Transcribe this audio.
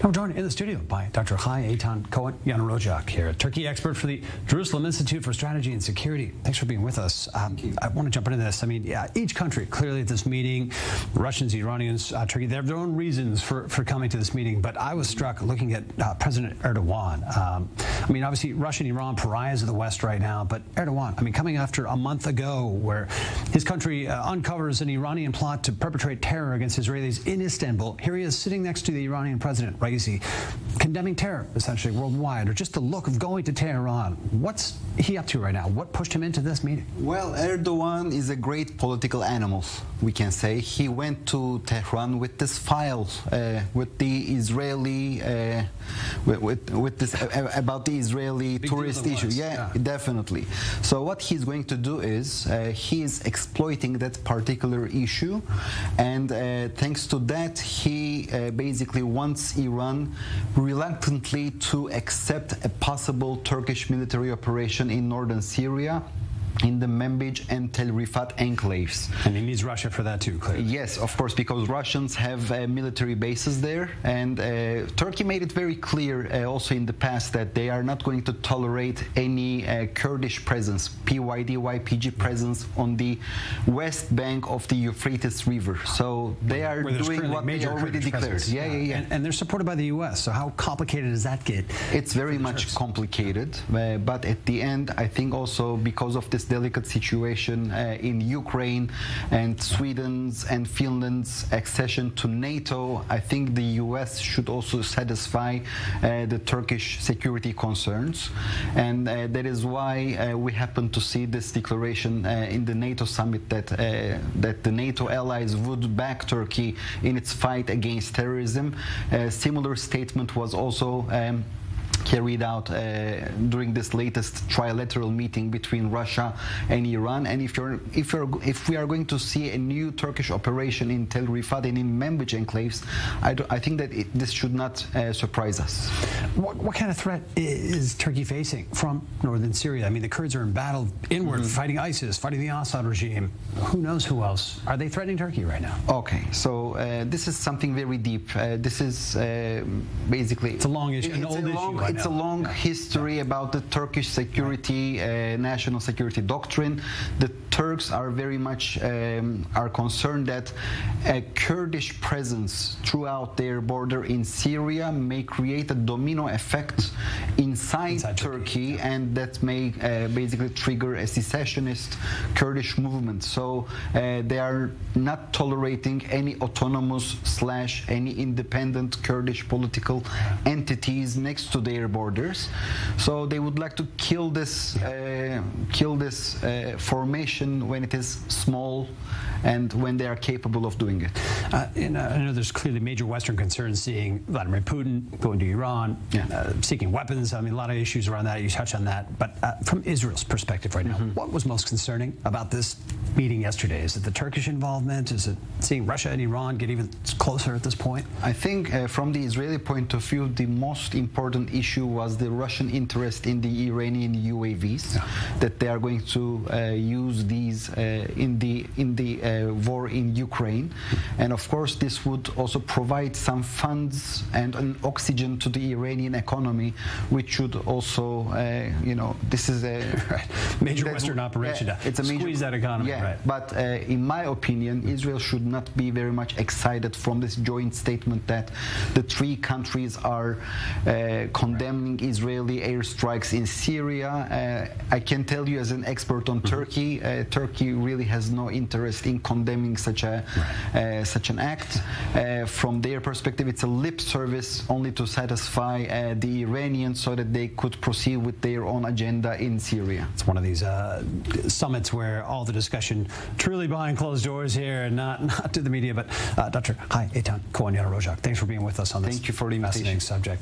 I'm joined in the studio by Dr. Eytan Cohen, Yanarocak here, Turkey expert for the Jerusalem Institute for Strategy and Security. Thanks for being with us. I want to jump into this. I mean, each country clearly at this meeting, Russians, Iranians, Turkey, they have their own reasons for coming to this meeting. But I was struck looking at President Erdogan. I mean, obviously, Russia and Iran, pariahs of the West right now. But Erdogan, I mean, coming after a month ago where his country uncovers an Iranian plot to perpetrate terror against Israelis in Istanbul. Here he is sitting next to the Iranian president, condemning terror, essentially, worldwide, or just the look of going to Tehran. What's he up to right now? What pushed him into this meeting? Well, Erdogan is a great political animal, we can say. He went to Tehran with this file, with the Israeli, with this about the Israeli tourist issue. Yeah, definitely. So what he's going to do is he is exploiting that particular issue, and thanks to that, he basically wants Iran reluctantly to accept a possible Turkish military operation in northern Syria, in the Manbij and Tel Rifat enclaves. And he needs Russia for that too, clearly. Yes, of course, because Russians have military bases there, and Turkey made it very clear also in the past that they are not going to tolerate any Kurdish presence, PYD-YPG presence on the west bank of the Euphrates River. So they are doing what they already declared. Yeah. And they're supported by the U.S., so how complicated does that get? It's very much complicated, but at the end, I think also because of this delicate situation in Ukraine and Sweden's and Finland's accession to NATO, I think the US should also satisfy the Turkish security concerns, and that is why we happen to see this declaration in the NATO summit that the NATO allies would back Turkey in its fight against terrorism. A similar statement was also carried out during this latest trilateral meeting between Russia and Iran. And if we are going to see a new Turkish operation in Tel Rifat and in Manbij enclaves, I think that this should not surprise us. What kind of threat is Turkey facing from northern Syria? I mean, the Kurds are in battle inward, fighting ISIS, fighting the Assad regime. Who knows who else? Are they threatening Turkey right now? Okay, so this is something very deep. This is basically... It's a long issue, an old issue. It's a long history about the Turkish security, national security doctrine. The Turks are very much are concerned that a Kurdish presence throughout their border in Syria may create a domino effect inside Turkey, and that may basically trigger a secessionist Kurdish movement. So they are not tolerating any autonomous / any independent Kurdish political entities next to their borders. So they would like to kill this formation when it is small and when they are capable of doing it. And I know there's clearly major Western concerns seeing Vladimir Putin going to Iran, seeking weapons. I mean, a lot of issues around that. You touched on that. But from Israel's perspective right now, what was most concerning about this meeting yesterday? Is it the Turkish involvement? Is it seeing Russia and Iran get even closer at this point? I think from the Israeli point of view, the most important issue was the Russian interest in the Iranian UAVs, that they are going to use these in the war in Ukraine. And of course, this would also provide some funds and an oxygen to the Iranian economy, which should also, this is a major Western operation to squeeze that economy. But in my opinion, Israel should not be very much excited from this joint statement that the three countries are condemning Israeli airstrikes in Syria. I can tell you as an expert on Turkey, Turkey really has no interest in condemning such an act. From their perspective, it's a lip service only to satisfy the Iranians so that they could proceed with their own agenda in Syria. It's one of these summits where all the discussion truly behind closed doors here and not to the media. But Dr. Eytan Cohen, Yanarocak, thanks for being with us on this fascinating subject.